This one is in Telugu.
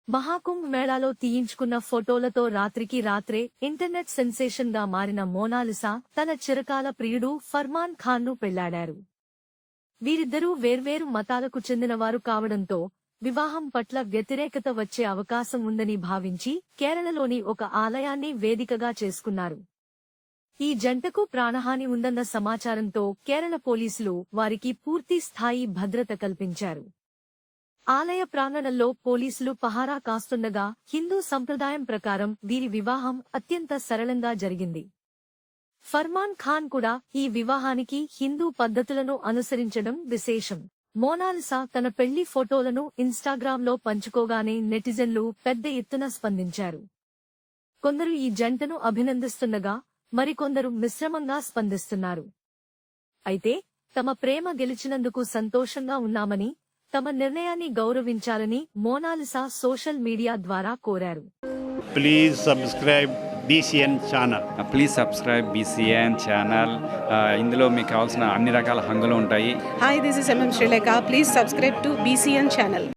మహాకుంభ్ మేళాలో తీయించుకున్న ఫోటోలతో రాత్రికి రాత్రే ఇంటర్నెట్ సెన్సేషన్ గా మారిన మోనాలిసా తన చిరకాల ప్రియుడు ఫర్మాన్ ఖాన్ ను పెళ్లాడారు. వీరిద్దరూ వేర్వేరు మతాలకు చెందినవారు కావడంతో వివాహం పట్ల వ్యతిరేకత వచ్చే అవకాశం ఉందని భావించి కేరళలోని ఒక ఆలయాన్ని వేదికగా చేసుకున్నారు. ఈ జంటకు ప్రాణహాని ఉందన్న సమాచారంతో కేరళ పోలీసులు వారికి పూర్తి స్థాయి భద్రత కల్పించారు. ఆలయ ప్రాంగణంలో పోలీసులు పహారా కాస్తుండగా హిందూ సంప్రదాయం ప్రకారం వీరి వివాహం అత్యంత సరళంగా జరిగింది. ఫర్మాన్ ఖాన్ కూడా ఈ వివాహానికి హిందూ పద్ధతులను అనుసరించడం విశేషం. మోనాలిసా తన పెళ్లి ఫోటోలను ఇన్స్టాగ్రామ్లో పంచుకోగానే నెటిజన్లు పెద్ద ఎత్తున స్పందించారు. కొందరు ఈ జంటను అభినందిస్తుండగా మరికొందరు మిశ్రమంగా స్పందిస్తున్నారు. అయితే తమ ప్రేమ గెలిచినందుకు సంతోషంగా ఉన్నామని, తమ నిర్ణయాన్ని గౌరవించాలని మోనాలిసా సోషల్ మీడియా ద్వారా కోరారు. Please subscribe BCN channel. Please subscribe BCN channel. ఇందులో మీకు కావాల్సిన అన్ని రకాల హంగులు ఉంటాయి. Hi, this is MM Sri Lanka. Please subscribe to BCN channel.